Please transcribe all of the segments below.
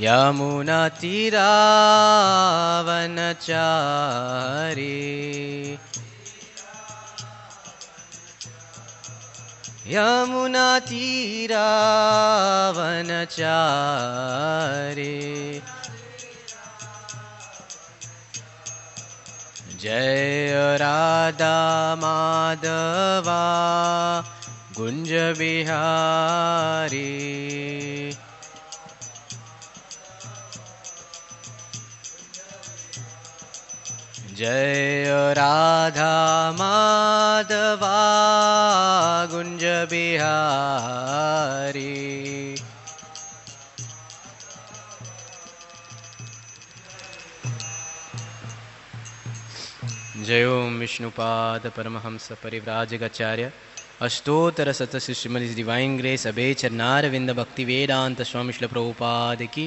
यमुनातीरावनचारी यमुनातीरावनचारी जय राधा माधवा कुंज बिहारी जय राधा माधवा कुंज बिहारी जय ओम विष्णुपाद परमहंस परिव्राजकाचार्य अष्टोत्तर शतस्य श्रीमद् डिवाइन ग्रेस अभय चरणारविंद भक्ति वेदांत स्वामी श्रील प्रभुपाद की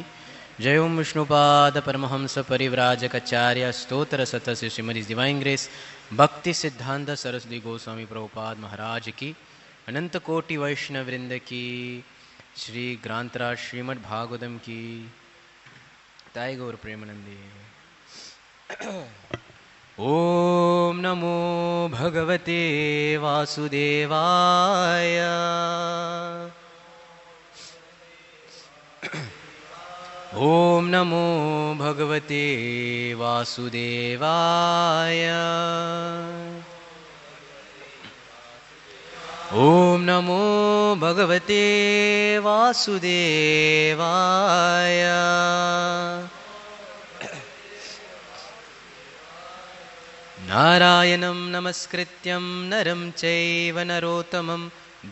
जय ओम विष्णुपाद परमहंस परिव्राजकाचार्य अष्टोत्तर शतस्य श्रीमद् डिवाइन ग्रेस भक्ति सिद्धांत सरस्वती गोस्वामी प्रभुपाद महाराज की अनंत कोटि वैष्णव वृंद की श्री ग्रंथराज श्रीमद् भागवतम की ताई गौर प्रेमानंदी। ओम नमो भगवते वासुदेवाय ओम नमो भगवते वासुदेवाय ओम नमो भगवते वासुदेवाय नारायणं नमस्कृत्यं नरं चैव नरोत्तमं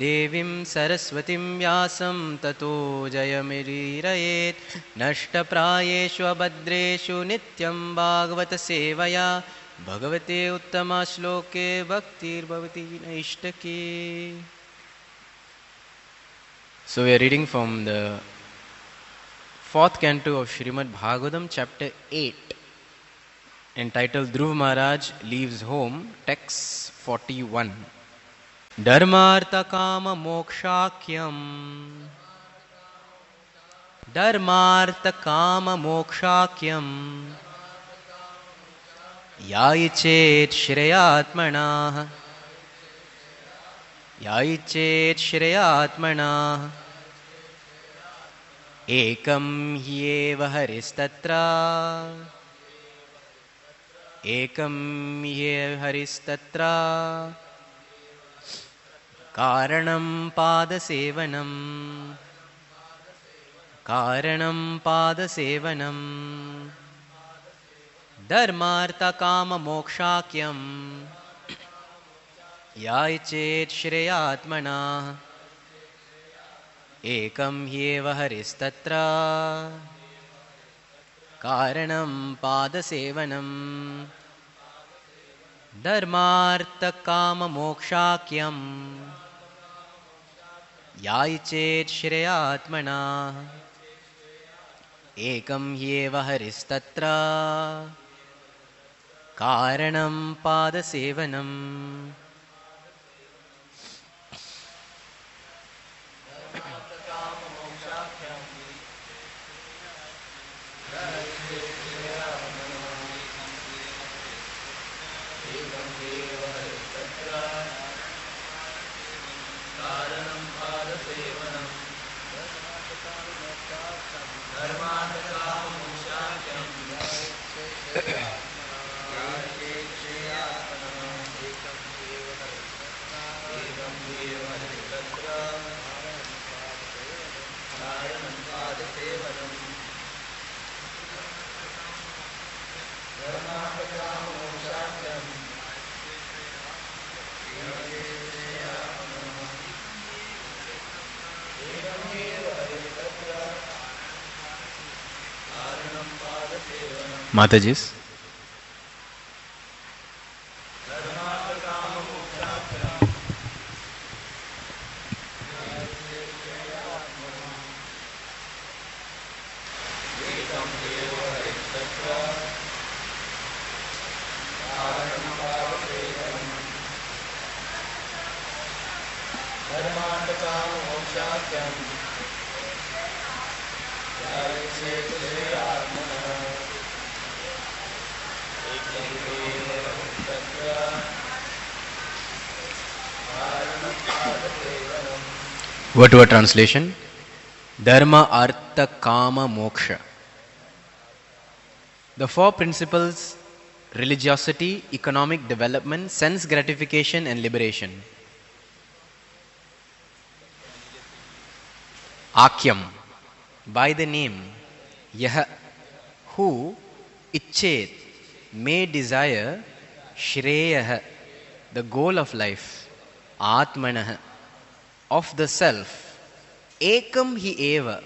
देवीं सरस्वतीं व्यासं ततो जयमुदीरयेत् नष्टप्रायेषु अभद्रेषु नित्यं भागवत सेवया भगवते उत्तमश्लोके भक्तिर्भवति नैष्टकी। So we are reading from the 4th canto of Srimad Bhagavatam, chapter 8, entitled Dhruva Maharaj Leaves Home, text 41. Dharmartha kama mokshakyam Dharmartha kama mokshakyam Yayichet shreyatmanah Yayichet shreyatmanah Ekam hyeva haristatra एकम ये हरिस्तत्रा कारणं पादसेवनं धर्मार्थकाममोक्षाख्यं याचेत् श्रेयात्मना एकं ह्येव हरिस्तत्रा कारणं पादसेवनं धर्मार्थकाममोक्षाख्यं याचेत् श्रेयात्मना एकं ह्येव हरिस्तत्र कारणं पादसेवनम्। माताजी Word translation. Dharma, Artha, Kama, Moksha. The four principles: religiosity, economic development, sense gratification, and liberation. Akyam, by the name, Yah, who, Ichet, may desire, Shreyah, the goal of life, Atmanah, of the self, Ekam hi eva,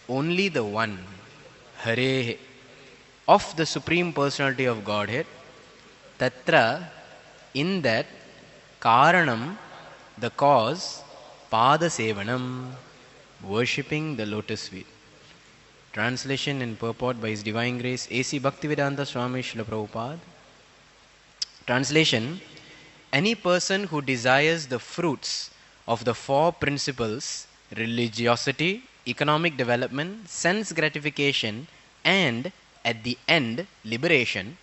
only the one, Hare, of the Supreme Personality of Godhead, Tatra, in that, Karanam, the cause, Pada Sevanam, worshipping the lotus feet. Translation and purport by His Divine Grace A.C. Bhaktivedanta Swami Srila Prabhupada. Translation: any person who desires the fruits of the four principles, religiosity, economic development, sense gratification, and at the end, liberation,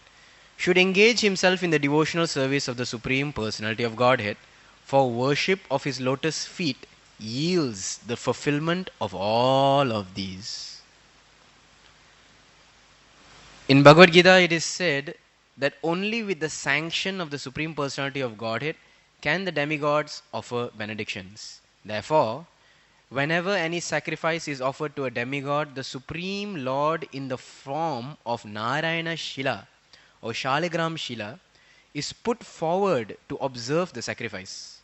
should engage himself in the devotional service of the Supreme Personality of Godhead, for worship of His lotus feet yields the fulfillment of all of these. In Bhagavad Gita, it is said that only with the sanction of the Supreme Personality of Godhead can the demigods offer benedictions. Therefore, whenever any sacrifice is offered to a demigod, the Supreme Lord in the form of Narayana Shila or Shaligram Shila is put forward to observe the sacrifice.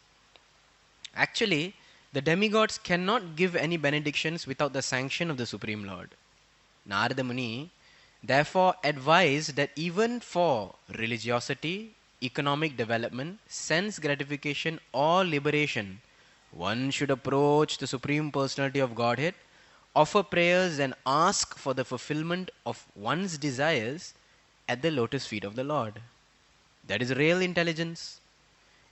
Actually, the demigods cannot give any benedictions without the sanction of the Supreme Lord. Narada Muni therefore advised that even for religiosity, economic development, sense gratification, or liberation, one should approach the Supreme Personality of Godhead, offer prayers, and ask for the fulfillment of one's desires at the lotus feet of the Lord. That is real intelligence.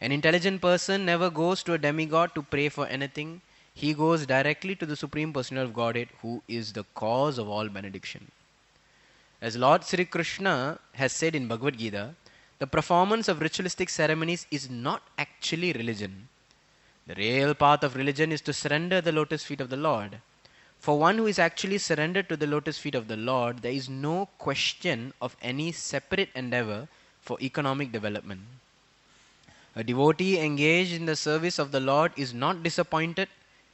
An intelligent person never goes to a demigod to pray for anything. He goes directly to the Supreme Personality of Godhead, who is the cause of all benediction. As Lord Sri Krishna has said in Bhagavad Gita, the performance of ritualistic ceremonies is not actually religion. The real path of religion is to surrender the lotus feet of the Lord. For one who is actually surrendered to the lotus feet of the Lord, there is no question of any separate endeavor for economic development. A devotee engaged in the service of the Lord is not disappointed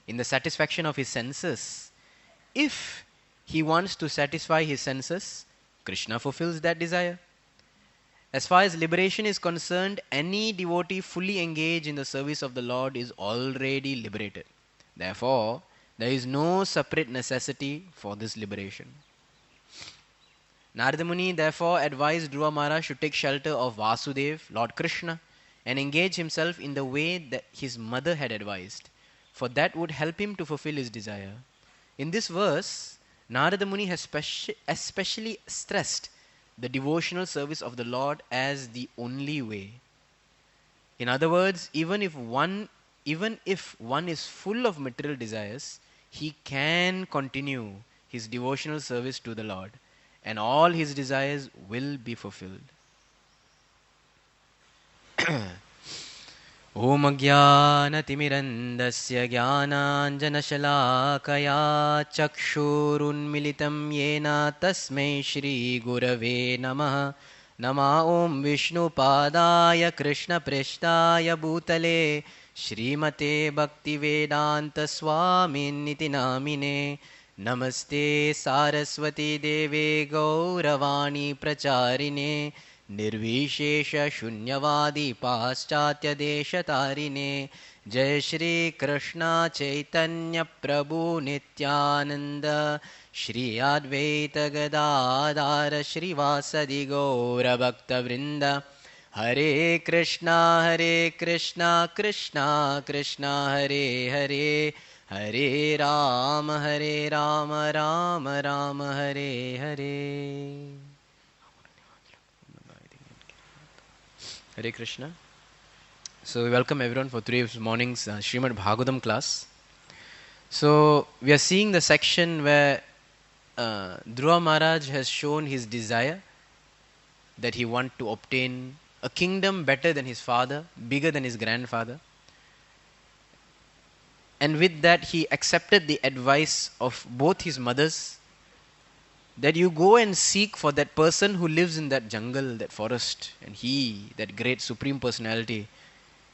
in the satisfaction of his senses. If he wants to satisfy his senses, Krishna fulfills that desire. As far as liberation is concerned, any devotee fully engaged in the service of the Lord is already liberated. Therefore, there is no separate necessity for this liberation. Narada Muni therefore advised Dhruva Maharaj should take shelter of Vasudev, Lord Krishna, and engage himself in the way that his mother had advised, for that would help him to fulfill his desire. In this verse, Narada Muni has especially stressed the devotional service of the Lord as the only way. In other words, even if one is full of material desires, he can continue his devotional service to the Lord, and all his desires will be fulfilled. Om Ajnanatimirandasya Jnananjanashalakaya Chakshurunmilitam Yena Tasmai Shri Gurave Namaha. Nama Om Vishnu Padaya Krishna Prishtaya Bhutale Shrimate Bhaktivedanta Swaminiti Namine. Namaste Saraswati Deve Gauravani Pracharine निर्विशेष शून्यवादी पाश्चात्य देश तारिणे. जय श्री कृष्ण चैतन्य प्रभु नित्यानंद श्री अद्वैत गदाधर श्रीवासदि गौर भक्त वृंद. हरे कृष्णा कृष्णा कृष्णा हरे हरे, हरे Ram Ram Ram Hare Hare. Hare Krishna. So we welcome everyone for today's morning's Srimad Bhagavatam class. So we are seeing the section where Dhruva Maharaj has shown his desire that he want to obtain a kingdom better than his father, bigger than his grandfather. And with that, he accepted the advice of both his mothers that you go and seek for that person who lives in that jungle, that forest, and he, that great supreme personality,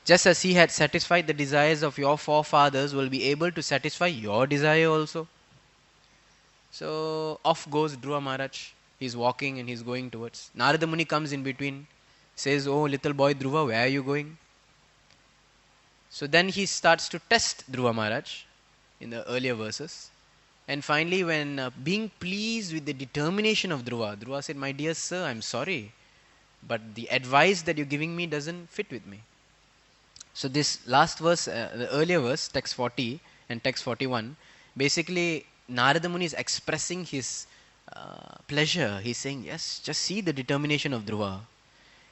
just as he had satisfied the desires of your forefathers, will be able to satisfy your desire also. So off goes Dhruva Maharaj. He's walking and he's going towards. Narada Muni comes in between, says, "Oh, little boy Dhruva, where are you going?" So then he starts to test Dhruva Maharaj in the earlier verses. And finally, when being pleased with the determination of Dhruva, Dhruva said, "My dear sir, I'm sorry, but the advice that you're giving me doesn't fit with me." So this last verse, the earlier verse, text 40 and text 41, basically Narada Muni is expressing his pleasure. He's saying, yes, just see the determination of Dhruva.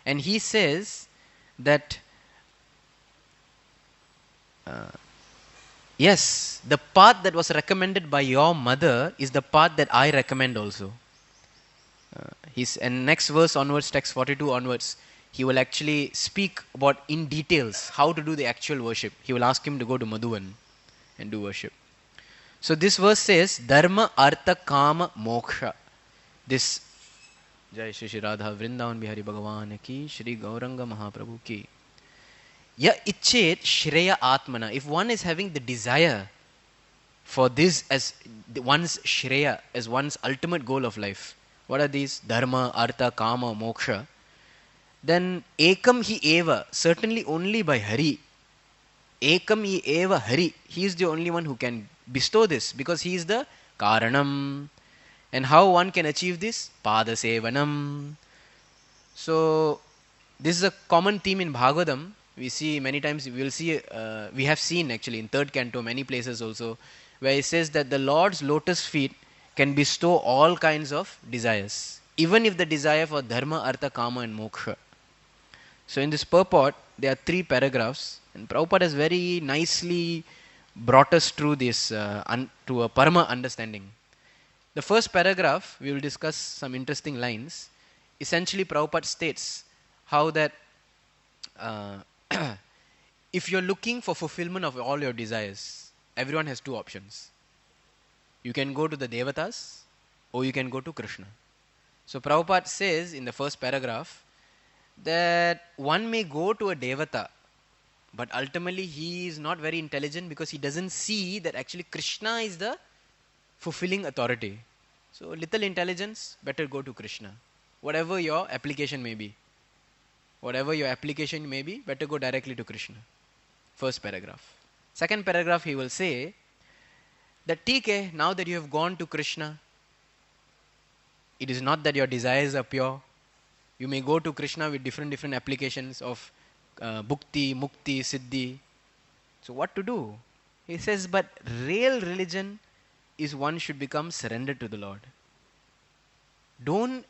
And he says that, yes, the path that was recommended by your mother is the path that I recommend also. And next verse onwards, text 42 onwards, he will actually speak about in details how to do the actual worship. He will ask him to go to Madhuvan and do worship. So this verse says, Dharma, Artha, Kama, Moksha. This, Jai Shri Shri Radha Vrindavan Bihari Bhagavan ki, Shri Gauranga Mahaprabhu ki. Ya Ichet Shreya Atmana. If one is having the desire for this as one's Shreya, as one's ultimate goal of life, what are these? Dharma, Artha, Kama, Moksha. Then Ekam Hi Eva, certainly only by Hari. Ekam Hi Eva Hari. He is the only one who can bestow this because he is the Karanam. And how one can achieve this? Pada Sevanam. So this is a common theme in Bhagavatam. We see many times, we have seen actually in third canto, many places also, where it says that the Lord's lotus feet can bestow all kinds of desires, even if the desire for Dharma, Artha, Kama and Moksha. So in this purport, there are 3 paragraphs, and Prabhupada has very nicely brought us through this to a Parama understanding. The first paragraph, we will discuss some interesting lines. Essentially, Prabhupada states how that if you're looking for fulfillment of all your desires, everyone has 2 options. You can go to the Devatas or you can go to Krishna. So Prabhupada says in the first paragraph that one may go to a Devata, but ultimately he is not very intelligent because he doesn't see that actually Krishna is the fulfilling authority. So little intelligence, better go to Krishna. Whatever your application may be. Better go directly to Krishna. First paragraph. Second paragraph, he will say that, "Theek, now that you have gone to Krishna, it is not that your desires are pure. You may go to Krishna with different applications of bhukti, mukti, siddhi. So what to do?" He says, but real religion is one should become surrendered to the Lord. Don't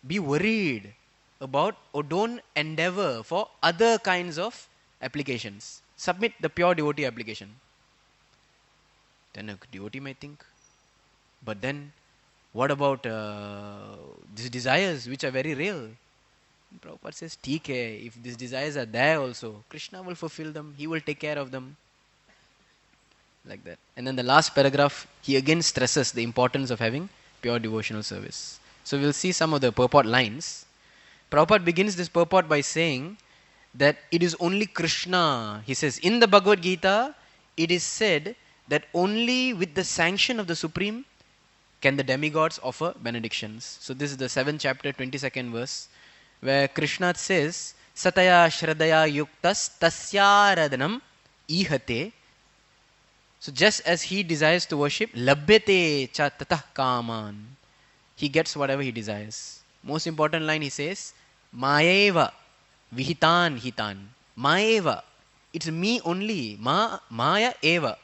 be worried about or don't endeavor for other kinds of applications. Submit the pure devotee application. Then a devotee may think, but then what about these desires which are very real? Prabhupada says, "Theek hai, if these desires are there also, Krishna will fulfill them, he will take care of them." Like that. And then the last paragraph, he again stresses the importance of having pure devotional service. So we'll see some of the purport lines. Prabhupada begins this purport by saying that it is only Krishna. He says, in the Bhagavad Gita, it is said that only with the sanction of the Supreme can the demigods offer benedictions. So this is the 7th chapter, 22nd verse, where Krishna says, Sataya Shradaya Yuktas Tasya Ihate. So just as he desires to worship, Labhyate cha tatah kaman. He gets whatever he desires. Most important line he says, Maeva vihitan hitan. Maeva. It's me only. Maya eva.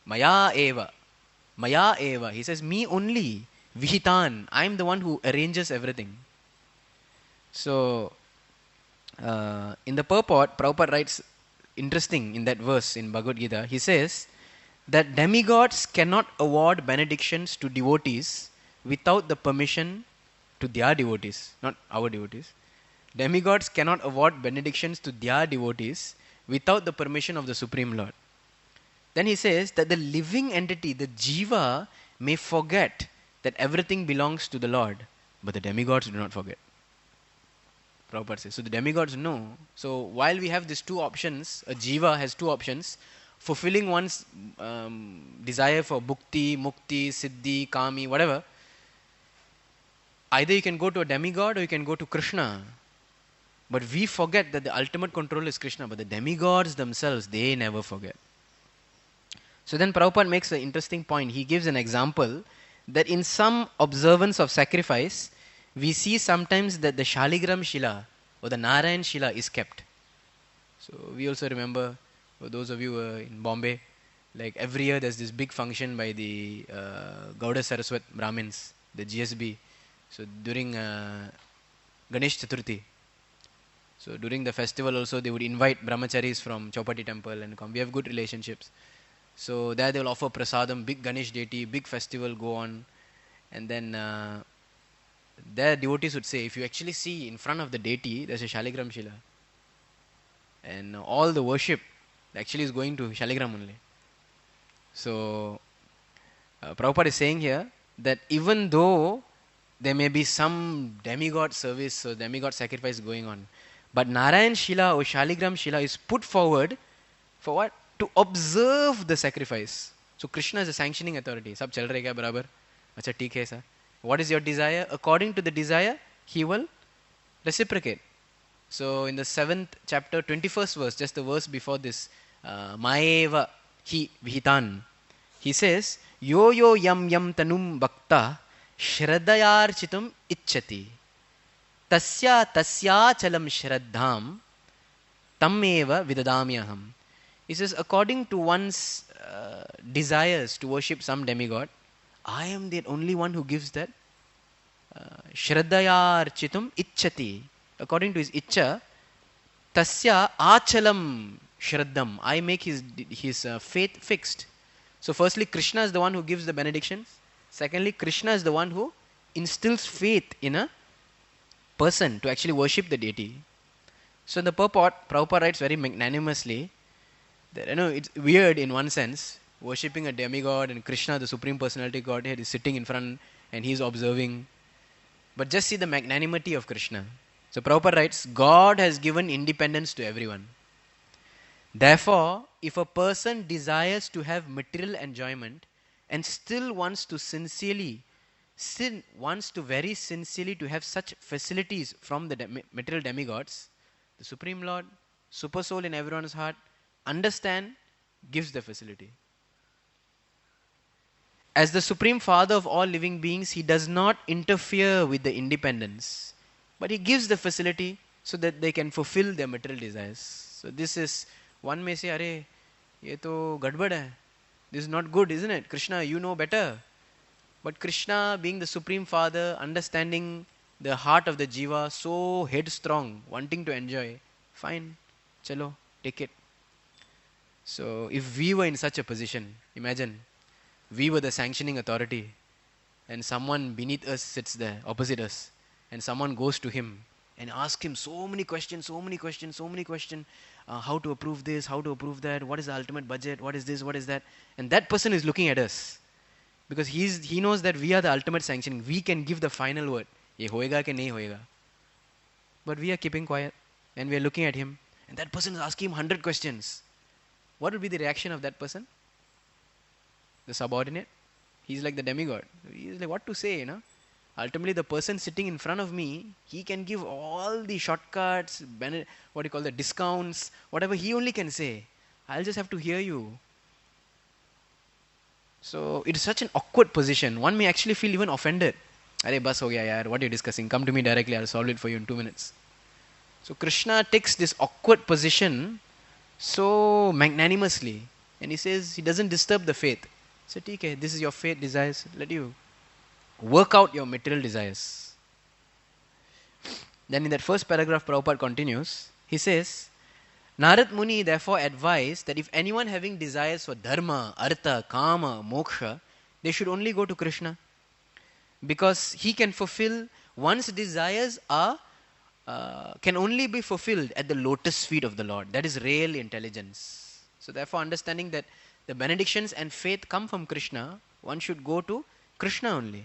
Maya eva. Maya eva. He says, me only. Vihitan. I'm the one who arranges everything. So, in the purport, Prabhupada writes, interesting in that verse in Bhagavad Gita, he says that demigods cannot award benedictions to devotees without the permission to their devotees, not our devotees. Demigods cannot award benedictions to their devotees without the permission of the Supreme Lord. Then he says that the living entity, the jiva, may forget that everything belongs to the Lord, but the demigods do not forget. Prabhupada says. So the demigods know. So while we have these two options, a jiva has two options: fulfilling one's desire for bhukti, mukti, siddhi, kami, whatever. Either you can go to a demigod or you can go to Krishna. But we forget that the ultimate control is Krishna, but the demigods themselves, they never forget. So then Prabhupada makes an interesting point. He gives an example that in some observance of sacrifice, we see sometimes that the Shaligram Shila or the Narayan Shila is kept. So we also remember, for those of you in Bombay, like every year there's this big function by the Gauda Saraswat Brahmins, the GSB. So during Ganesh Chaturthi, so during the festival also they would invite brahmacharis from Chowpatty temple and come. We have good relationships. So there they will offer prasadam, big Ganesh deity, big festival go on. And then their devotees would say, if you actually see in front of the deity, there's a Shaligram Shila. And all the worship actually is going to Shaligram only. So Prabhupada is saying here that even though there may be some demigod service or demigod sacrifice going on, but Narayan Shila or Shaligram Shila is put forward for what? To observe the sacrifice. So Krishna is a sanctioning authority. Sab chal rahe kya barabar? Acha theek hai sir. What is your desire? According to the desire, he will reciprocate. So in the 7th chapter, 21st verse, just the verse before this, Maeva hi vihitan, he says, Yo yo yam yam tanum bhakta shraddayarchitam ichchati tasya tasya chalam shraddham tammeva vidadamyaham. He says, according to one's desires to worship some demigod, I am the only one who gives that. Shraddayarchitam ichchati. According to his ichcha, tasya achalam shraddham. I make his faith fixed. So firstly, Krishna is the one who gives the benedictions. Secondly, Krishna is the one who instills faith in a person to actually worship the deity. So in the purport, Prabhupada writes very magnanimously that, it's weird in one sense, worshipping a demigod and Krishna, the Supreme Personality Godhead, is sitting in front and he's observing. But just see the magnanimity of Krishna. So Prabhupada writes, God has given independence to everyone. Therefore, if a person desires to have material enjoyment and still wants to very sincerely to have such facilities from the material demigods, the Supreme Lord, Super Soul in everyone's heart, gives the facility. As the Supreme Father of all living beings, he does not interfere with the independence, but he gives the facility so that they can fulfill their material desires. So this is, one may say, Arey, ye to gadbad hai. This is not good, isn't it? Krishna, you know better. But Krishna, being the Supreme Father, understanding the heart of the jiva, so headstrong, wanting to enjoy, fine, chalo, take it. So if we were in such a position, imagine, we were the sanctioning authority and someone beneath us sits there, opposite us, and someone goes to him and asks him so many questions, how to approve this, how to approve that, what is the ultimate budget, what is this, what is that, and that person is looking at us because he knows that we are the ultimate sanctioning. We can give the final word, ye hoega ke nahi hoega. But we are keeping quiet and we are looking at him, and that person is asking him 100 questions. What would be the reaction of that person? The subordinate? He's like the demigod. He's like, what to say, Ultimately, the person sitting in front of me, he can give all the shortcuts, the discounts, whatever he only can say. I'll just have to hear you. So it's such an awkward position. One may actually feel even offended. Arey, bas ho gaya yaar, what are you discussing? Come to me directly, I'll solve it for you in 2 minutes. So Krishna takes this awkward position so magnanimously, and he says he doesn't disturb the faith. So okay, this is your faith desires, let you work out your material desires. Then in that first paragraph, Prabhupada continues, he says, Narad Muni therefore advised that if anyone having desires for dharma, artha, kama, moksha, they should only go to Krishna, because he can fulfill one's desires are can only be fulfilled at the lotus feet of the Lord. That is real intelligence. So therefore, understanding that the benedictions and faith come from Krishna, one should go to Krishna only.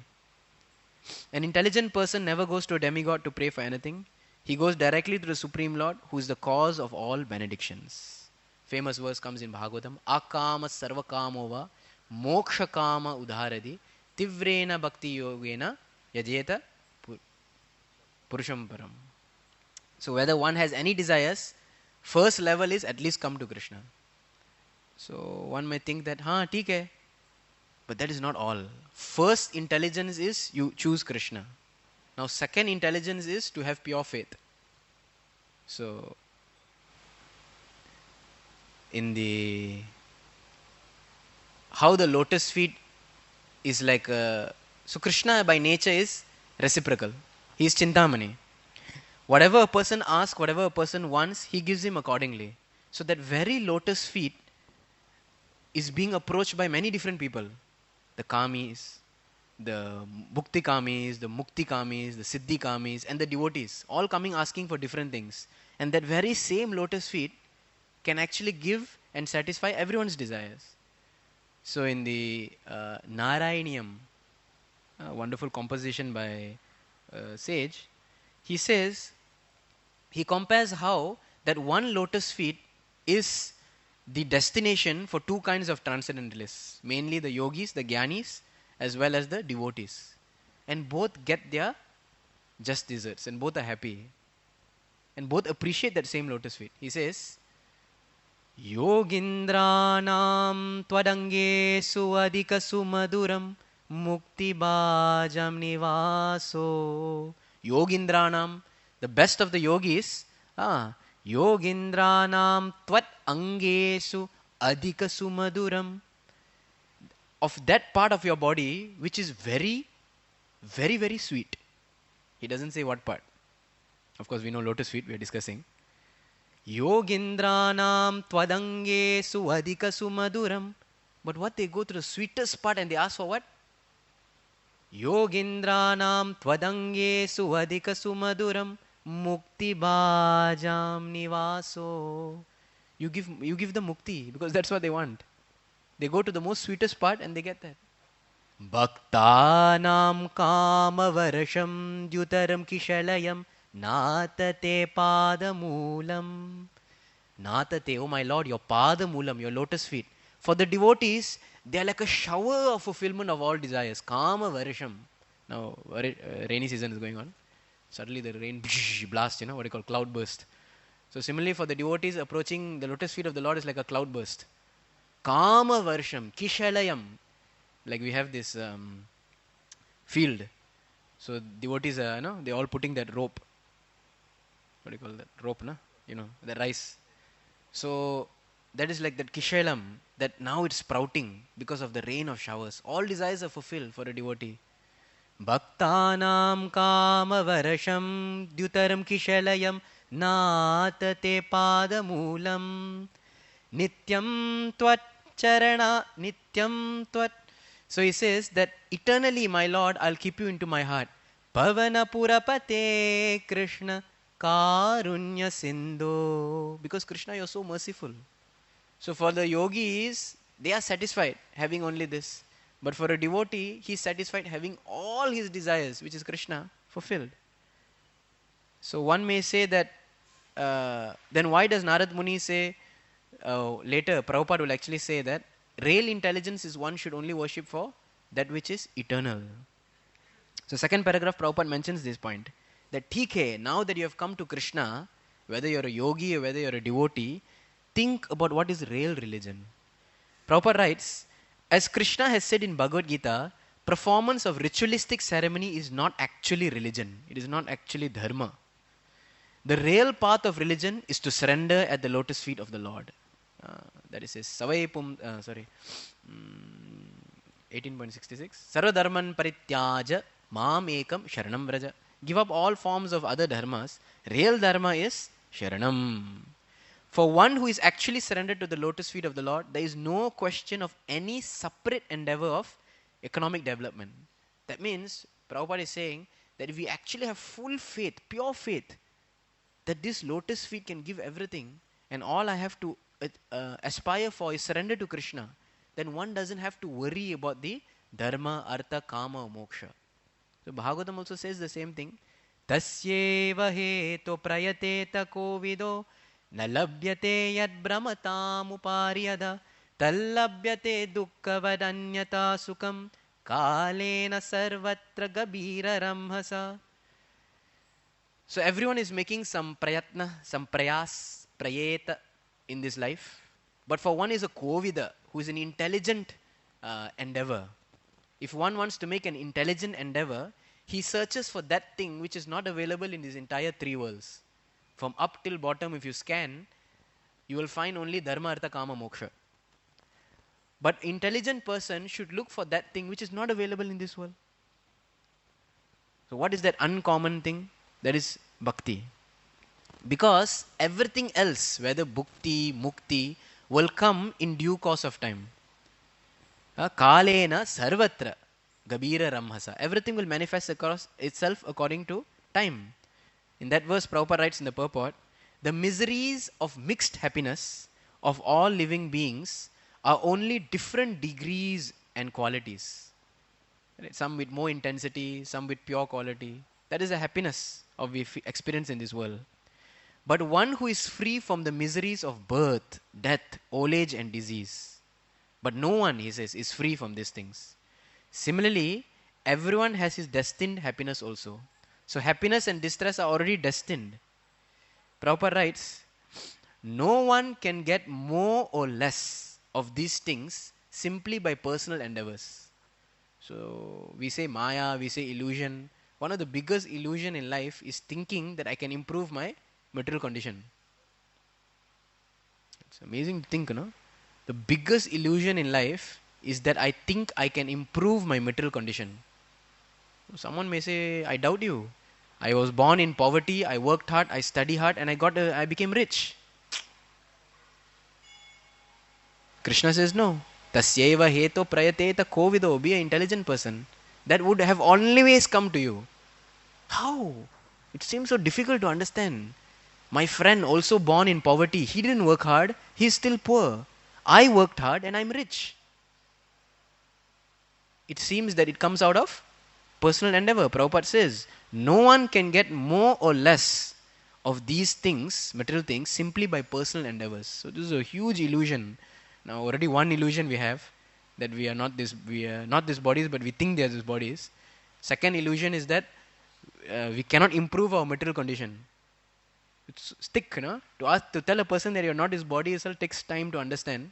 An intelligent person never goes to a demigod to pray for anything. He goes directly to the Supreme Lord, who is the cause of all benedictions. Famous verse comes in Bhagavatam: Akama sarvakamova moksha kama udharadi tivrena bhakti yogena yajeta purusham param. So whether one has any desires, first level is at least come to Krishna. So one may think that, theek hai. But that is not all. First intelligence is you choose Krishna. Now second intelligence is to have pure faith. So in the how the lotus feet is like so Krishna by nature is reciprocal. He is Chintamani. Whatever a person asks, whatever a person wants, he gives him accordingly. So that very lotus feet is being approached by many different people. The kamis, the bhukti kamis, the mukti kamis, the siddhi kamis, and the devotees, all coming asking for different things. And that very same lotus feet can actually give and satisfy everyone's desires. So in the Narayaniyam, a wonderful composition by sage, he says, he compares how that one lotus feet is the destination for two kinds of transcendentalists, mainly the yogis, the jnanis, as well as the devotees. And both get their just desserts, and both are happy. And both appreciate that same lotus feet. He says, Yogindranam tvadangesu adhikasu maduram mukti bhajam nivaso. Yogindranam, the best of the yogis, Yogindranam tvat angesu adhikasu maduram, of that part of your body which is very, very, very sweet. He doesn't say what part. Of course, we know lotus feet, we are discussing. Yogindranam tvadangesu adhikasu maduram. But what they go to the sweetest part and they ask for what? Yogindranam tvadangesu adhikasu maduram mukti bhajam nivaso. You give them mukti because that's what they want. They go to the most sweetest part and they get that. Bhaktanam kama varasham dyutaram kishalayam natate padamulam. Natate, oh my Lord, your padamulam, your lotus feet. For the devotees, they are like a shower of fulfillment of all desires. Kama varasham. Now, rainy season is going on. Suddenly the rain blast, what they call cloud burst. So similarly for the devotees, approaching the lotus feet of the Lord is like a cloud burst. Kama varsham, kishalayam. Like we have this field. So devotees are, they're all putting that rope. What do you call that? Rope, no? The rice. So that is like that kishalam, that now it's sprouting because of the rain of showers. All desires are fulfilled for a devotee. Bhaktanam kama varasham dyutaram kishalayam natate padamulam nityam tvat charana nityam tvat. So he says that eternally, my Lord, I'll keep you into my heart. Pavana purapate Krishna karunya sindhu. Because Krishna, you're so merciful. So for the yogis, they are satisfied having only this. But for a devotee, he is satisfied having all his desires, which is Krishna, fulfilled. So one may say that, then why does Narad Muni say, later Prabhupada will actually say that real intelligence is one should only worship for that which is eternal. So second paragraph Prabhupada mentions this point, that TK, now that you have come to Krishna, whether you're a yogi or whether you're a devotee, think about what is real religion. Prabhupada writes, as Krishna has said in Bhagavad Gita, performance of ritualistic ceremony is not actually religion. It is not actually dharma. The real path of religion is to surrender at the lotus feet of the Lord. That is his 18.66. Sarva dharman parityaja mam ekam sharanam vraja. Give up all forms of other dharmas. Real dharma is sharanam. For one who is actually surrendered to the lotus feet of the Lord, there is no question of any separate endeavor of economic development. That means, Prabhupada is saying that if we actually have full faith, pure faith, that this lotus feet can give everything, and all I have to aspire for is surrender to Krishna, then one doesn't have to worry about the dharma, artha, kama, moksha. So Bhagavatam also says the same thing. Tasyeva heto prayateta kovido na labhyate yad brahmatam upariyada tallabhyate dukkavadanyata sukam kalena sarvatra gabira ramhasa. So everyone is making some prayatna, some prayas, prayeta in this life. But for one is a kovida, who is an intelligent endeavor. If one wants to make an intelligent endeavor, he searches for that thing which is not available in these entire three worlds. From up till bottom, if you scan, you will find only dharma, artha, kama, moksha. But intelligent person should look for that thing which is not available in this world. So what is that uncommon thing? That is bhakti. Because everything else, whether bhukti, mukti, will come in due course of time. Kalena sarvatra gabira ramhasa. Everything will manifest across itself according to time. In that verse, Prabhupada writes in the purport, the miseries of mixed happiness of all living beings are only different degrees and qualities. Some with more intensity, some with pure quality. That is the happiness of we experience in this world. But one who is free from the miseries of birth, death, old age and disease. But no one, he says, is free from these things. Similarly, everyone has his destined happiness also. So happiness and distress are already destined. Prabhupada writes, no one can get more or less of these things simply by personal endeavors. So we say maya, we say illusion. One of the biggest illusion in life is thinking that I can improve my material condition. It's amazing to think, no? The biggest illusion in life is that I think I can improve my material condition. Someone may say, I doubt you. I was born in poverty, I worked hard, I studied hard, and I became rich. Krishna says, no. Tasyeva heto prayateta kovido. Be an intelligent person. That would have always come to you. How? It seems so difficult to understand. My friend, also born in poverty, he didn't work hard, he is still poor. I worked hard and I'm rich. It seems that it comes out of personal endeavor. Prabhupada says, no one can get more or less of these things, material things, simply by personal endeavors. So this is a huge illusion. Now already one illusion we have, that we are not these bodies, but we think they are these bodies. Second illusion is that we cannot improve our material condition. It's thick, to tell a person that you're not his body itself takes time to understand.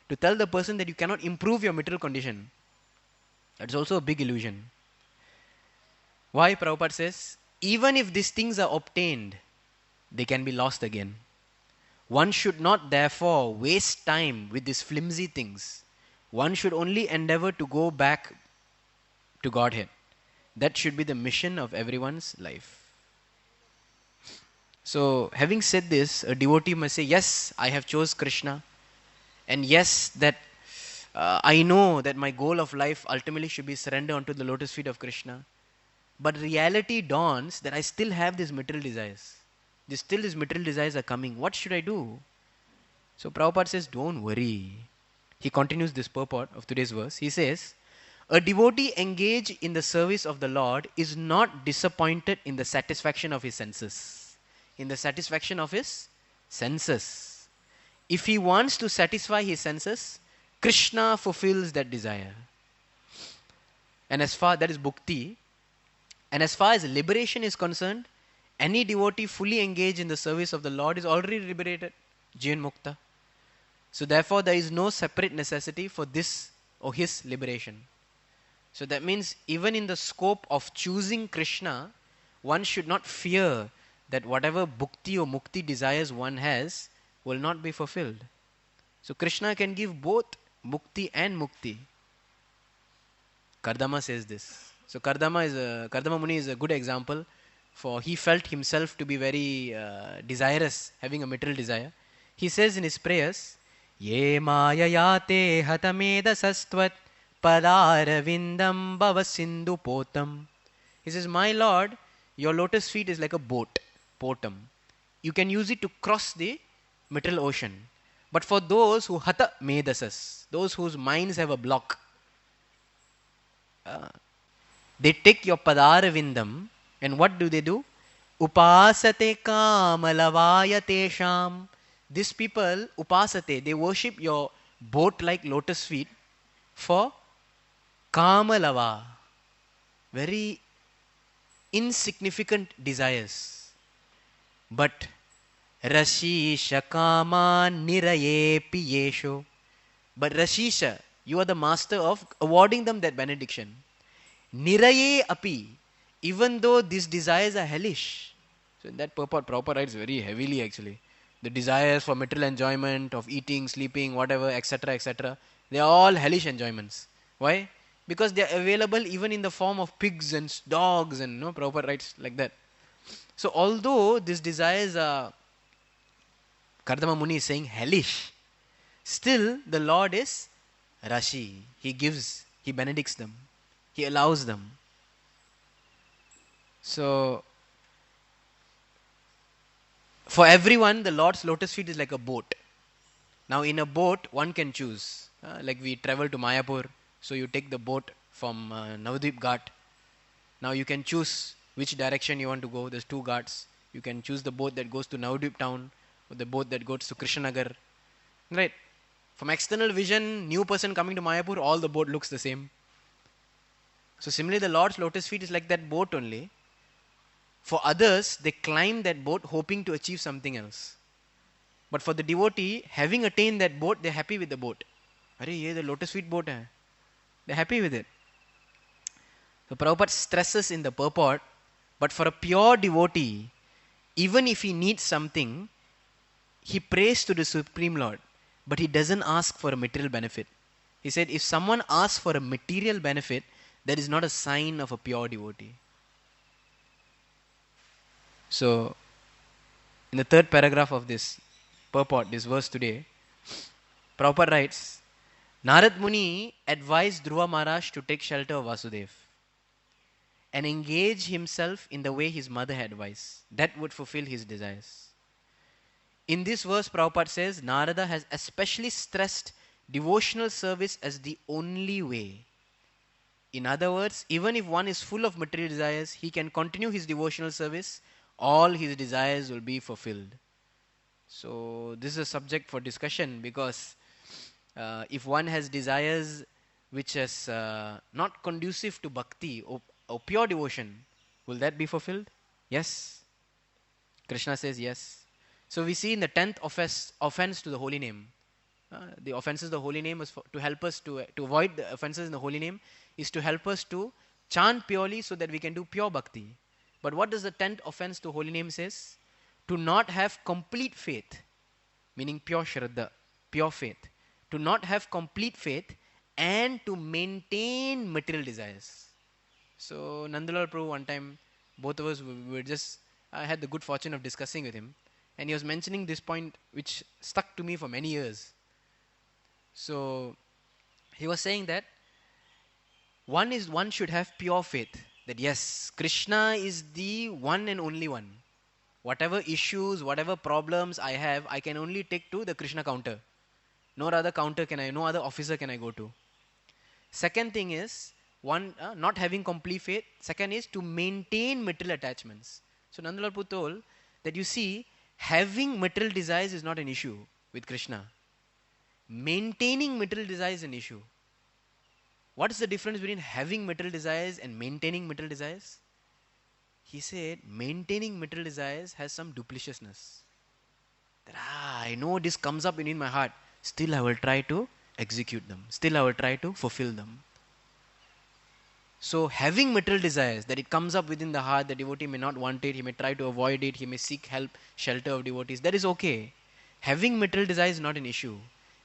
To tell the person that you cannot improve your material condition, that's also a big illusion. Why? Prabhupada says, even if these things are obtained, they can be lost again. One should not therefore waste time with these flimsy things. One should only endeavor to go back to Godhead. That should be the mission of everyone's life. So, having said this, a devotee must say, yes, I have chose Krishna. And yes, that I know that my goal of life ultimately should be surrender unto the lotus feet of Krishna. But reality dawns that I still have these material desires. These material desires are coming. What should I do? So Prabhupada says, don't worry. He continues this purport of today's verse. He says, a devotee engaged in the service of the Lord is not disappointed in the satisfaction of his senses. In the satisfaction of his senses. If he wants to satisfy his senses, Krishna fulfills that desire. And as far, that is bhukti. And as far as liberation is concerned, any devotee fully engaged in the service of the Lord is already liberated, Jivan Mukta. So therefore there is no separate necessity for this or his liberation. So that means even in the scope of choosing Krishna, one should not fear that whatever bhukti or mukti desires one has will not be fulfilled. So Krishna can give both bhukti and mukti. Kardama says this. So Kardama Muni is a good example, for he felt himself to be very desirous, having a material desire. He says in his prayers, Ye mayayate hatamedasastvat padaravindam bhavasindhu potam. He says, my Lord, your lotus feet is like a boat, potam. You can use it to cross the material ocean. But for those who hata medasas, those whose minds have a block, they take your padaravindam, and what do they do? Upasate kamalavaya tesham. These people, upasate, they worship your boat like lotus feet for kamalava, very insignificant desires. But Rashisha kama niraye piyesho. But Rashisha, you are the master of awarding them that benediction. Niraye api, even though these desires are hellish. So in that purport, Prabhupada writes very heavily actually. The desires for material enjoyment, of eating, sleeping, whatever, etc., they are all hellish enjoyments. Why? Because they are available even in the form of pigs and dogs, and Prabhupada writes like that. So although these desires are, Kardama Muni is saying hellish, still the Lord is Rashi. He gives, He benedicts them. He allows them. So, for everyone, the Lord's lotus feet is like a boat. Now, in a boat, one can choose. Like we travel to Mayapur, so you take the boat from Navadvip Ghat. Now, you can choose which direction you want to go. There's 2 ghats. You can choose the boat that goes to Navadvip town, or the boat that goes to Krishnanagar. Right? From external vision, new person coming to Mayapur, all the boat looks the same. So similarly, the Lord's lotus feet is like that boat only. For others, they climb that boat hoping to achieve something else. But for the devotee, having attained that boat, they're happy with the boat. Arey, ye the lotus feet boat hai. They're happy with it. So Prabhupada stresses in the purport, but for a pure devotee, even if he needs something, he prays to the Supreme Lord, but he doesn't ask for a material benefit. He said, if someone asks for a material benefit, that is not a sign of a pure devotee. So, in the 3rd paragraph of this purport, this verse today, Prabhupada writes, Narad Muni advised Dhruva Maharaj to take shelter of Vasudev and engage himself in the way his mother had advised. That would fulfill his desires. In this verse, Prabhupada says, Narada has especially stressed devotional service as the only way. In other words, even if one is full of material desires, he can continue his devotional service, all his desires will be fulfilled. So, this is a subject for discussion, because if one has desires which is not conducive to bhakti or pure devotion, will that be fulfilled? Yes. Krishna says yes. So we see in the 10th offense to the holy name, the offenses of the holy name is to help us to avoid the offenses in the holy name, is to help us to chant purely so that we can do pure bhakti. But what does the 10th offense to holy name says? To not have complete faith, meaning pure shraddha, pure faith. To not have complete faith and to maintain material desires. So Nandalal Prabhu, one time, both of us were just, I had the good fortune of discussing with him, and he was mentioning this point which stuck to me for many years. So he was saying that one should have pure faith that yes, Krishna is the one and only one. Whatever issues, whatever problems I have, I can only take to the Krishna counter. No other counter no other officer can I go to. Second thing is, one, not having complete faith. Second is to maintain material attachments. So Nandalal Prabhu told that you see, having material desires is not an issue with Krishna. Maintaining material desires is an issue. What is the difference between having material desires and maintaining material desires? He said, maintaining material desires has some dupliciousness. That I know this comes up in my heart. Still I will try to execute them. Still I will try to fulfill them. So having material desires, that it comes up within the heart, the devotee may not want it, he may try to avoid it, he may seek help, shelter of devotees, that is okay. Having material desires is not an issue.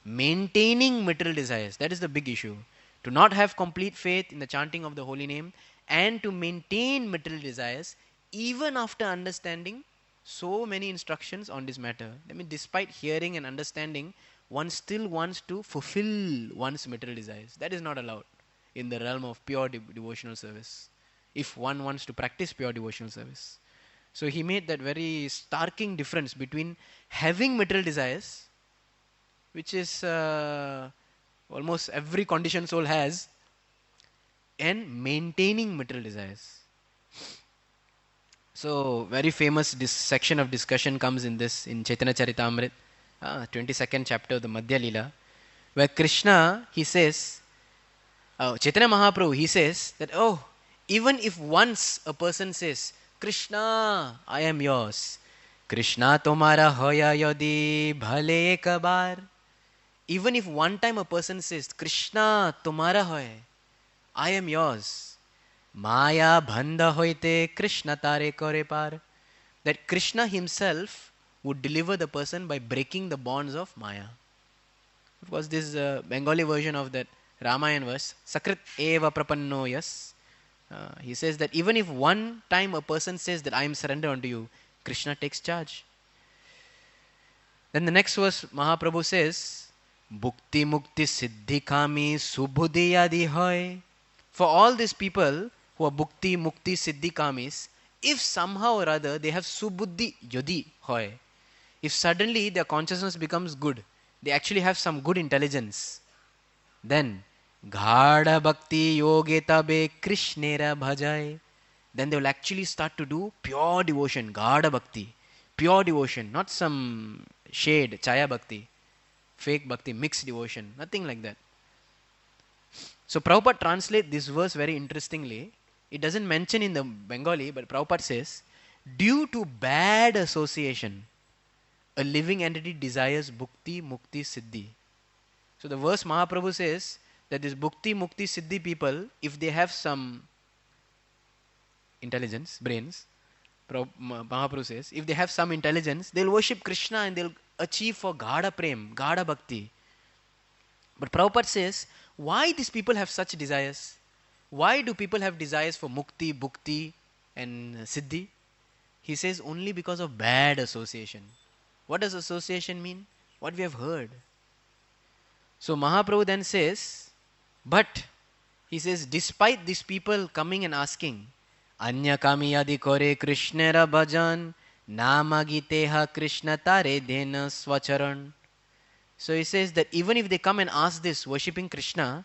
Maintaining material desires, that is the big issue. To not have complete faith in the chanting of the holy name and to maintain material desires even after understanding So many instructions on this matter. I mean, despite hearing and understanding, one still wants to fulfill one's material desires. That is not allowed in the realm of pure devotional service, if one wants to practice pure devotional service. So he made that very starking difference between having material desires, which is almost every conditioned soul has, and maintaining material desires. So, very famous section of discussion comes in this, in Chaitanya Charitamrita, 22nd chapter of the Madhya Lila, where Krishna, he says, Chaitanya Mahaprabhu, he says that, oh, even if once a person says, Krishna, I am yours, Krishna tomara hoya yodi bhale ek baar, even if one time a person says, Krishna tomara hoy, I am yours, Maya bhanda hoite Krishna tare kore par, that Krishna himself would deliver the person by breaking the bonds of Maya. Of course, this Bengali version of that Ramayana verse, Sakrit eva prapanno yas. He says that even if one time a person says that I am surrendered unto you, Krishna takes charge. Then the next verse, Mahaprabhu says, Bhukti mukti siddhi kami subhuddhi yadi hoy. For all these people who are bhukti, mukti, siddhi kamis, if somehow or other they have subuddhi yodi hoy, if suddenly their consciousness becomes good, they actually have some good intelligence, then ghada bhakti yogeta be krishnera bhajai, then they will actually start to do pure devotion, ghada bhakti, pure devotion, not some shade, chaya bhakti, fake bhakti, mixed devotion, nothing like that. So Prabhupada translates this verse very interestingly. It doesn't mention in the Bengali, but Prabhupada says, due to bad association, a living entity desires bhukti, mukti, siddhi. So the verse Mahaprabhu says that this bhukti, mukti, siddhi people, if they have some intelligence, brains, Mahaprabhu says, if they have some intelligence, they'll worship Krishna and they'll achieve for Ghada Prem, Ghada Bhakti. But Prabhupada says, why these people have such desires? Why do people have desires for mukti, bhukti and siddhi? He says only because of bad association. What does association mean? What we have heard. So Mahaprabhu then says, but he says, despite these people coming and asking, Anya kami yadi kore Krishnera bhajan, namagiteha Krishna tare dena swacharan. So he says that even if they come and ask this, worshipping Krishna,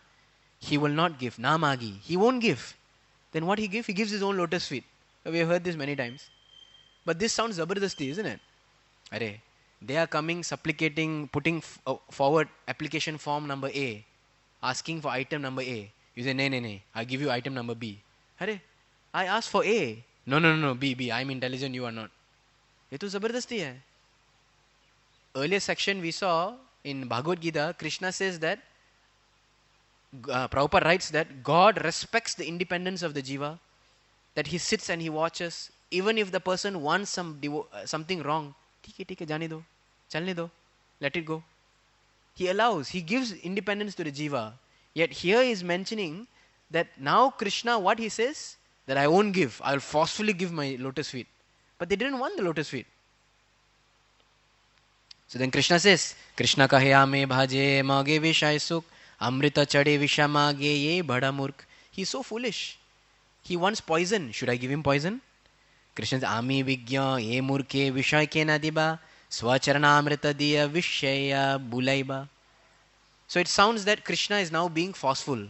he will not give. Namagi. He won't give. Then what he gives? He gives his own lotus feet. We have heard this many times. But this sounds zabardasti, isn't it? Arey, they are coming, supplicating, putting forward application form number A, asking for item number A. You say, nay, I give you item number B. Arey, I asked for A. No, B, I'm intelligent, you are not. Ye to zabardasti hai. Earlier section we saw in Bhagavad Gita, Krishna says that, Prabhupada writes that God respects the independence of the jiva, that he sits and he watches, even if the person wants something wrong, ठीक है, जाने दो, चलने दो, let it go. He allows, he gives independence to the jiva. Yet here he is mentioning that now Krishna, what he says, that I won't give, I will forcefully give my lotus feet. But they didn't want the lotus feet. So then Krishna says, Krishna kahe ame bhaje mage vishay sukh, amrita chade vishamage ye bada murk. He is so foolish. He wants poison. Should I give him poison? Krishna says, Ami vigya ye murke vishay kena diba, swacharana amrita diya vishaya bulaiba. So it sounds that Krishna is now being forceful.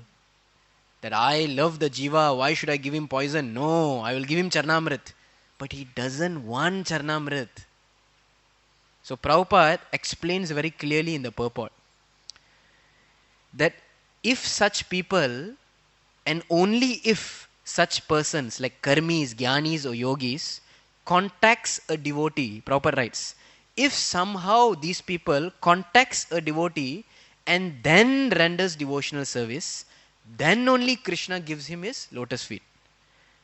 That I love the jiva, why should I give him poison? No, I will give him charnamrit. But he doesn't want charnamrit. So Prabhupada explains very clearly in the purport that if such people, and only if such persons like karmis, jnanis or yogis contacts a devotee, Prabhupada writes, if somehow these people contacts a devotee and then renders devotional service, then only Krishna gives him his lotus feet.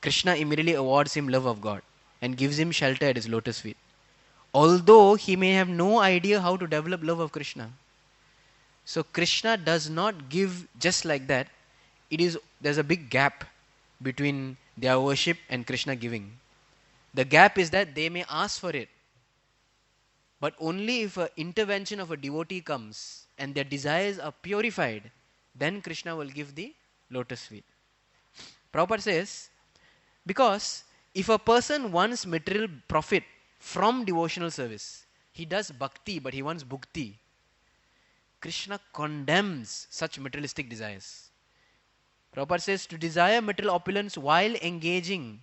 Krishna immediately awards him love of God and gives him shelter at his lotus feet. Although he may have no idea how to develop love of Krishna. So Krishna does not give just like that. There's a big gap between their worship and Krishna giving. The gap is that they may ask for it. But only if an intervention of a devotee comes and their desires are purified, then Krishna will give the lotus feet. Prabhupada says, because if a person wants material profit from devotional service, he does bhakti but he wants bhukti, Krishna condemns such materialistic desires. Prabhupada says to desire material opulence while engaging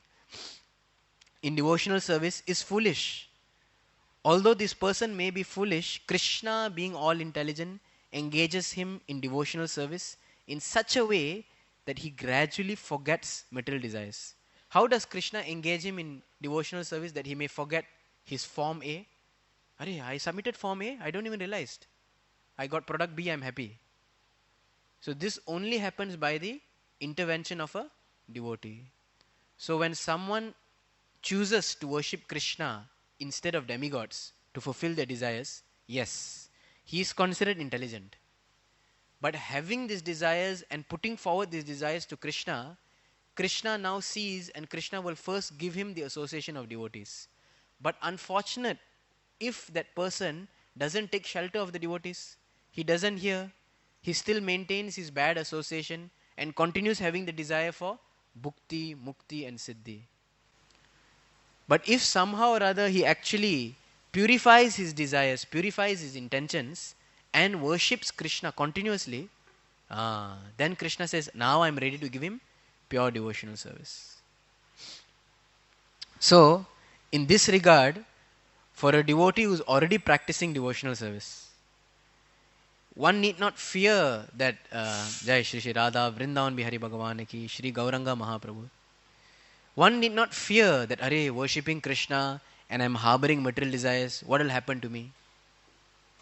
in devotional service is foolish. Although this person may be foolish, Krishna, being all intelligent, engages him in devotional service in such a way that he gradually forgets material desires. How does Krishna engage him in devotional service that he may forget his form A? Arey, I submitted form A, I don't even realized. I got product B, I'm happy. So this only happens by the intervention of a devotee. So when someone chooses to worship Krishna instead of demigods to fulfill their desires, yes, he is considered intelligent. But having these desires and putting forward these desires to Krishna, Krishna now sees and Krishna will first give him the association of devotees. But unfortunate if that person doesn't take shelter of the devotees, he doesn't hear, he still maintains his bad association and continues having the desire for bhukti, mukti and siddhi. But if somehow or other he actually purifies his desires, purifies his intentions and worships Krishna continuously, then Krishna says, now I am ready to give him pure devotional service. So, in this regard, for a devotee who is already practicing devotional service, one need not fear that Jai Shri Shri Radha Vrindavan Bihari Bhagavan ki Shri Gauranga Mahaprabhu. One need not fear that, arey, worshipping Krishna and I am harboring material desires, what will happen to me?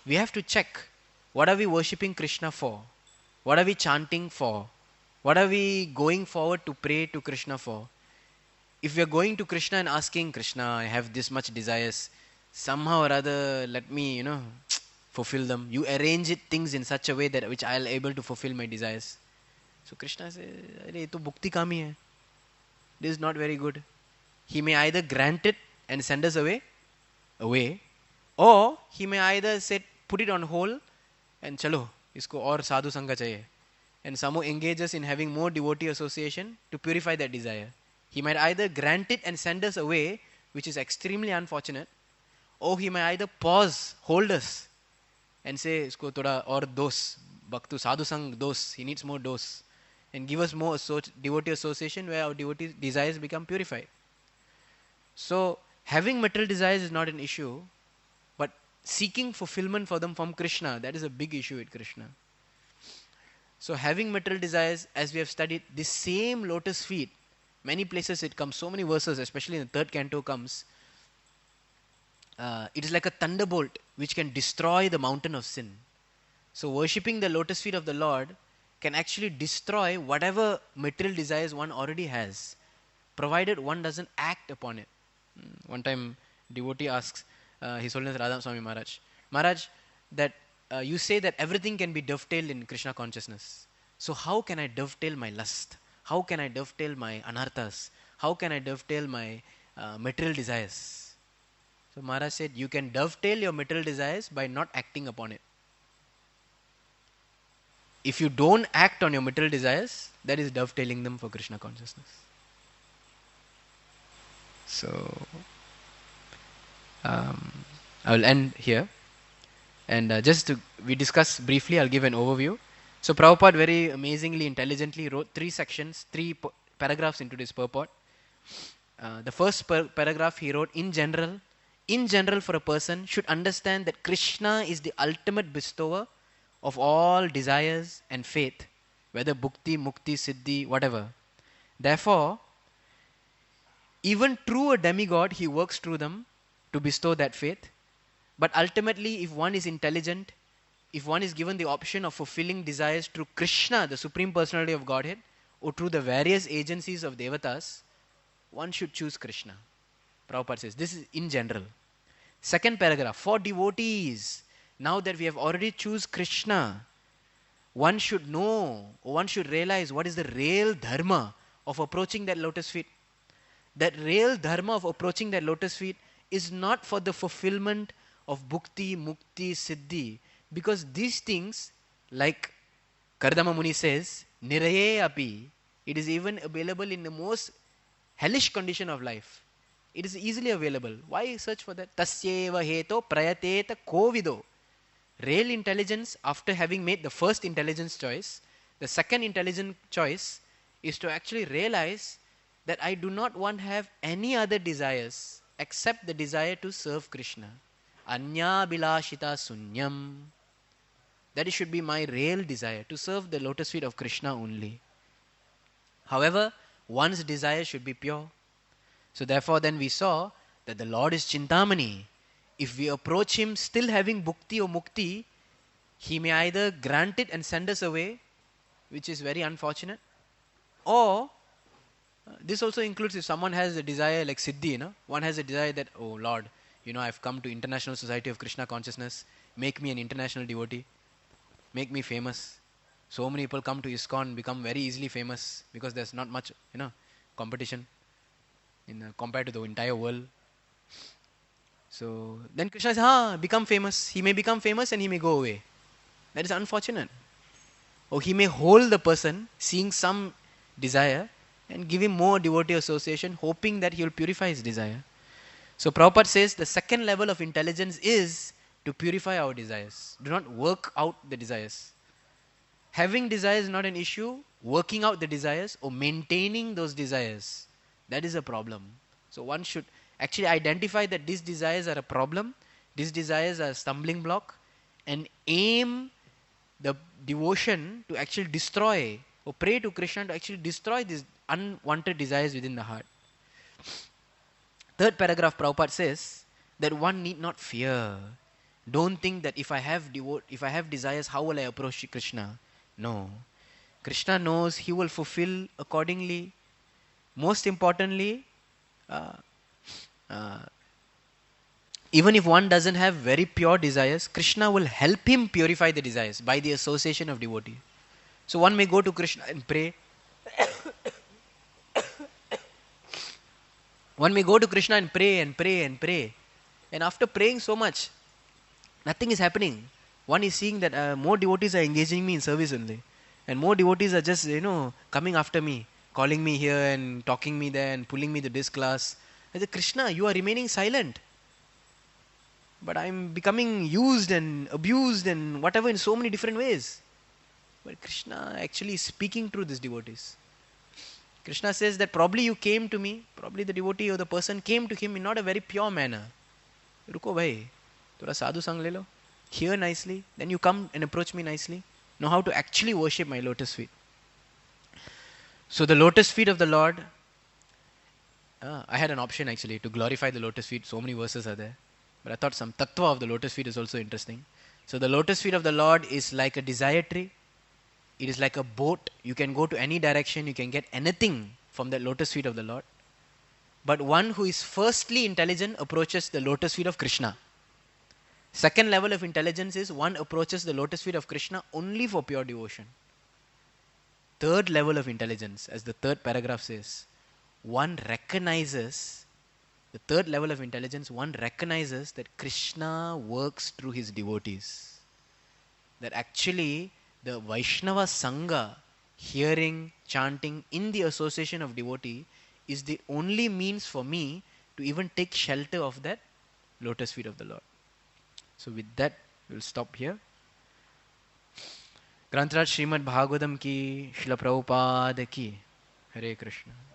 We have to check, what are we worshipping Krishna for? What are we chanting for? What are we going forward to pray to Krishna for? If we are going to Krishna and asking, Krishna, I have this much desires, somehow or other let me, fulfill them. You arrange things in such a way that which I will able to fulfill my desires. So Krishna says, arey, to bhukti kam hi hai. This is not very good. He may either grant it and send us away, or he may either say, put it on hold and chalo, isko aur sadhu sangha chahiye. And somehow engage us in having more devotee association to purify that desire. He might either grant it and send us away, which is extremely unfortunate, or he may either pause, hold us, and say, isko thoda aur dos, bhaktu sadhu sang dos, he needs more dose, and give us more devotee association where our devotee desires become purified. So, having material desires is not an issue, but seeking fulfillment for them from Krishna, that is a big issue with Krishna. So, having material desires, as we have studied, this same lotus feet, many places it comes, so many verses, especially in the third canto comes, it is like a thunderbolt which can destroy the mountain of sin. So, worshipping the lotus feet of the Lord can actually destroy whatever material desires one already has, provided one doesn't act upon it. One time, devotee asks His Holiness Radha Swami Maharaj, that you say that everything can be dovetailed in Krishna consciousness. So how can I dovetail my lust? How can I dovetail my anarthas? How can I dovetail my material desires? So Maharaj said, you can dovetail your material desires by not acting upon it. If you don't act on your material desires, that is dovetailing them for Krishna consciousness. So, I will end here. And we discuss briefly, I'll give an overview. So, Prabhupada very amazingly, intelligently wrote 3 sections, 3 paragraphs into this purport. The first paragraph he wrote, in general, for a person should understand that Krishna is the ultimate bestower of all desires and faith, whether bhukti, mukti, siddhi, whatever. Therefore, even through a demigod, he works through them to bestow that faith. But ultimately, if one is intelligent, if one is given the option of fulfilling desires through Krishna, the Supreme Personality of Godhead, or through the various agencies of Devatas, one should choose Krishna. Prabhupada says, this is in general. Second paragraph, for devotees, now that we have already choose Krishna, one should know, or one should realize what is the real dharma of approaching that lotus feet. That real dharma of approaching that lotus feet is not for the fulfillment of bhukti, mukti, siddhi. Because these things, like Kardama Muni says, niraye api, it is even available in the most hellish condition of life. It is easily available. Why search for that? Tasyeva heto prayateta kovido. Real intelligence, after having made the first intelligence choice, the second intelligent choice is to actually realize that I do not want to have any other desires except the desire to serve Krishna. Anya bilashita sunyam. That it should be my real desire to serve the lotus feet of Krishna only. However, one's desire should be pure. So therefore then we saw that the Lord is Chintamani. If we approach him still having bhukti or mukti, he may either grant it and send us away, which is very unfortunate, or this also includes if someone has a desire like Siddhi, one has a desire that, oh Lord, I've come to International Society of Krishna Consciousness, make me an international devotee, make me famous. So many people come to ISKCON, become very easily famous because there's not much, competition compared to the entire world. So then Krishna says, become famous. He may become famous and he may go away. That is unfortunate. Or he may hold the person, seeing some desire, and give him more devotee association, hoping that he will purify his desire. So Prabhupada says the second level of intelligence is to purify our desires. Do not work out the desires. Having desires is not an issue. Working out the desires or maintaining those desires, that is a problem. So one should actually identify that these desires are a problem, these desires are a stumbling block, and aim the devotion to actually destroy or pray to Krishna to actually destroy these unwanted desires within the heart. Third paragraph, Prabhupada says that one need not fear. Don't think that if I have desires, how will I approach Krishna? No. Krishna knows he will fulfill accordingly. Most importantly, even if one doesn't have very pure desires, Krishna will help him purify the desires by the association of devotee. So one may go to Krishna and pray. One may go to Krishna and pray and pray and pray. And after praying so much, nothing is happening. One is seeing that more devotees are engaging me in service only. And more devotees are just, coming after me, calling me here and talking me there and pulling me to this class. I said, Krishna, you are remaining silent. But I'm becoming used and abused and whatever in so many different ways. But Krishna actually is speaking through these devotees. Krishna says that probably you came to me, probably the devotee or the person came to him in not a very pure manner. Ruko bhai, thoda sadhu sang le lo. Hear nicely, then you come and approach me nicely. Know how to actually worship my lotus feet. So the lotus feet of the Lord, I had an option actually to glorify the lotus feet. So many verses are there. But I thought some tattva of the lotus feet is also interesting. So the lotus feet of the Lord is like a desire tree. It is like a boat. You can go to any direction. You can get anything from the lotus feet of the Lord. But one who is firstly intelligent approaches the lotus feet of Krishna. Second level of intelligence is one approaches the lotus feet of Krishna only for pure devotion. Third level of intelligence, as the third paragraph says, one recognizes, the third level of intelligence, one recognizes that Krishna works through his devotees. That actually the Vaishnava Sangha, hearing, chanting in the association of devotee, is the only means for me to even take shelter of that lotus feet of the Lord. So with that, we'll stop here. ग्रंथराज Shrimad Bhagavatam की, श्रील प्रभुपाद की. हरे कृष्ण.